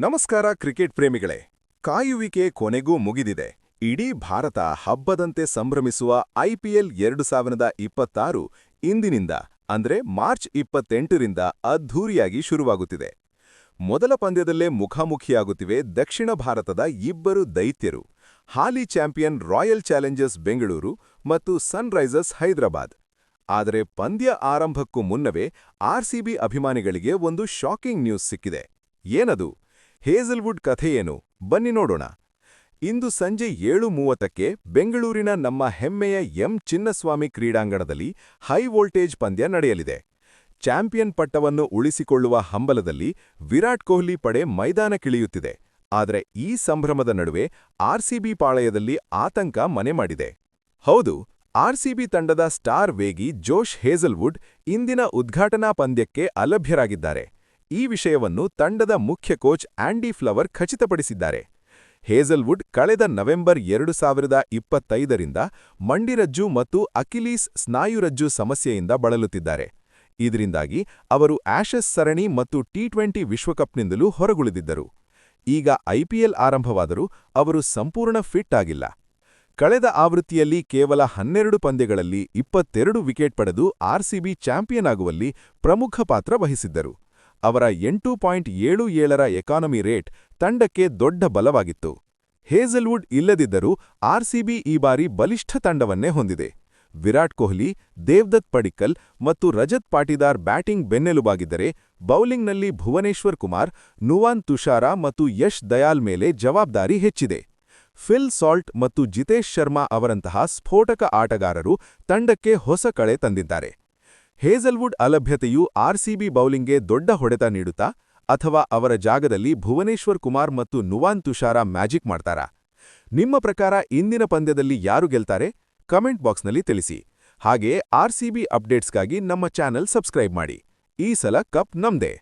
ನಮಸ್ಕಾರ ಕ್ರಿಕೆಟ್ ಪ್ರೇಮಿಗಳೇ. ಕಾಯುವಿಕೆ ಕೊನೆಗೂ ಮುಗಿದಿದೆ. ಇಡೀ ಭಾರತ ಹಬ್ಬದಂತೆ ಸಂಭ್ರಮಿಸುವ ಐಪಿಎಲ್ 2026 ಇಂದಿನಿಂದ ಅಂದ್ರೆ ಮಾರ್ಚ್ 28ರಿಂದ ಅದ್ಧೂರಿಯಾಗಿ ಶುರುವಾಗುತ್ತಿದೆ. ಮೊದಲ ಪಂದ್ಯದಲ್ಲೇ ಮುಖಾಮುಖಿಯಾಗುತ್ತಿವೆ ದಕ್ಷಿಣ ಭಾರತದ ಇಬ್ಬರು ದೈತ್ಯರು, ಹಾಲಿ ಚಾಂಪಿಯನ್ ರಾಯಲ್ ಚಾಲೆಂಜರ್ಸ್ ಬೆಂಗಳೂರು ಮತ್ತು ಸನ್ರೈಸರ್ಸ್ ಹೈದರಾಬಾದ್. ಆದರೆ ಪಂದ್ಯ ಆರಂಭಕ್ಕೂ ಮುನ್ನವೇ ಆರ್ಸಿಬಿ ಅಭಿಮಾನಿಗಳಿಗೆ ಒಂದು ಶಾಕಿಂಗ್ ನ್ಯೂಸ್ ಸಿಕ್ಕಿದೆ. ಏನದು? ಹೇಜಲ್ವುಡ್ ಕಥೆಯೇನು? ಬನ್ನಿ ನೋಡೋಣ. ಇಂದು ಸಂಜೆ 7:30ಕ್ಕೆ ಬೆಂಗಳೂರಿನ ನಮ್ಮ ಹೆಮ್ಮೆಯ ಚಿನ್ನಸ್ವಾಮಿ ಕ್ರೀಡಾಂಗಣದಲ್ಲಿ ಹೈ ವೋಲ್ಟೇಜ್ ಪಂದ್ಯ ನಡೆಯಲಿದೆ. ಚಾಂಪಿಯನ್ ಪಟ್ಟವನ್ನು ಉಳಿಸಿಕೊಳ್ಳುವ ಹಂಬಲದಲ್ಲಿ ವಿರಾಟ್ ಕೊಹ್ಲಿ ಪಡೆ ಮೈದಾನಕ್ಕಿಳಿಯುತ್ತಿದೆ. ಆದರೆ ಈ ಸಂಭ್ರಮದ ನಡುವೆ ಆರ್ಸಿಬಿ ಪಾಳಯದಲ್ಲಿ ಆತಂಕ ಮನೆ ಮಾಡಿದೆ. ಹೌದು, ಆರ್ಸಿಬಿ ತಂಡದ ಸ್ಟಾರ್ ವೇಗಿ ಜೋಶ್ ಹೇಜಲ್ವುಡ್ ಇಂದಿನ ಉದ್ಘಾಟನಾ ಪಂದ್ಯಕ್ಕೆ ಅಲಭ್ಯರಾಗಿದ್ದಾರೆ. ಈ ವಿಷಯವನ್ನು ತಂಡದ ಮುಖ್ಯ ಕೋಚ್ ಆಂಡಿ ಫ್ಲವರ್ ಖಚಿತಪಡಿಸಿದ್ದಾರೆ. ಹೇಜಲ್ವುಡ್ ಕಳೆದ ನವೆಂಬರ್ 2025ರಿಂದ ಮಂಡಿರಜ್ಜು ಮತ್ತು ಅಕಿಲೀಸ್ ಸ್ನಾಯುರಜ್ಜು ಸಮಸ್ಯೆಯಿಂದ ಬಳಲುತ್ತಿದ್ದಾರೆ. ಇದರಿಂದಾಗಿ ಅವರು ಆಶಸ್ ಸರಣಿ ಮತ್ತು ಟಿ20 ವಿಶ್ವಕಪ್ನಿಂದಲೂ ಹೊರಗುಳಿದಿದ್ದರು. ಈಗ ಐಪಿಎಲ್ ಆರಂಭವಾದರೂ ಅವರು ಸಂಪೂರ್ಣ ಫಿಟ್ ಆಗಿಲ್ಲ. ಕಳೆದ ಆವೃತ್ತಿಯಲ್ಲಿ ಕೇವಲ 12 ಪಂದ್ಯಗಳಲ್ಲಿ 22 ವಿಕೆಟ್ ಪಡೆದು ಆರ್ಸಿಬಿ ಚಾಂಪಿಯನ್ ಆಗುವಲ್ಲಿ ಪ್ರಮುಖ ಪಾತ್ರ ವಹಿಸಿದ್ದರು. ಅವರ 8.77ರ ಎಕಾನಮಿ ರೇಟ್ ತಂಡಕ್ಕೆ ದೊಡ್ಡ ಬಲವಾಗಿತ್ತು. ಹೇಜಲ್ವುಡ್ ಇಲ್ಲದಿದ್ದರೂ ಆರ್ಸಿಬಿ ಈ ಬಾರಿ ಬಲಿಷ್ಠ ತಂಡವನ್ನೇ ಹೊಂದಿದೆ. ವಿರಾಟ್ ಕೊಹ್ಲಿ, ದೇವ್ದತ್ ಪಡಿಕ್ಕಲ್ ಮತ್ತು ರಜತ್ ಪಾಟಿದಾರ್ ಬ್ಯಾಟಿಂಗ್ ಬೆನ್ನೆಲುಬಾಗಿದ್ದರೆ, ಬೌಲಿಂಗ್ನಲ್ಲಿ ಭುವನೇಶ್ವರ್ ಕುಮಾರ್, ನುವಾನ್ ತುಷಾರ ಮತ್ತು ಯಶ್ ದಯಾಲ್ ಮೇಲೆ ಜವಾಬ್ದಾರಿ ಹೆಚ್ಚಿದೆ. ಫಿಲ್ ಸಾಲ್ಟ್ ಮತ್ತು ಜಿತೇಶ್ ಶರ್ಮಾ ಅವರಂತಹ ಸ್ಫೋಟಕ ಆಟಗಾರರು ತಂಡಕ್ಕೆ ಹೊಸ ಕಳೆ ತಂದಿದ್ದಾರೆ. ಹೇಜಲ್ವುಡ್ ಅಲಭ್ಯತೆಯು ಆರ್ಸಿಬಿ ಬೌಲಿಂಗ್ಗೆ ದೊಡ್ಡ ಹೊಡೆತ ನೀಡುತ್ತಾ, ಅಥವಾ ಅವರ ಜಾಗದಲ್ಲಿ ಭುವನೇಶ್ವರ್ ಕುಮಾರ್ ಮತ್ತು ನುವಾನ್ ತುಷಾರ ಮ್ಯಾಜಿಕ್ ಮಾಡ್ತಾರಾ? ನಿಮ್ಮ ಪ್ರಕಾರ ಇಂದಿನ ಪಂದ್ಯದಲ್ಲಿ ಯಾರು ಗೆಲ್ತಾರೆ? ಕಮೆಂಟ್ ಬಾಕ್ಸ್ನಲ್ಲಿ ತಿಳಿಸಿ. ಹಾಗೆಯೇ ಆರ್ಸಿಬಿ ಅಪ್ಡೇಟ್ಸ್ಗಾಗಿ ನಮ್ಮ ಚಾನೆಲ್ ಸಬ್ಸ್ಕ್ರೈಬ್ ಮಾಡಿ. ಈ ಸಲ ಕಪ್ ನಮ್ದೇ.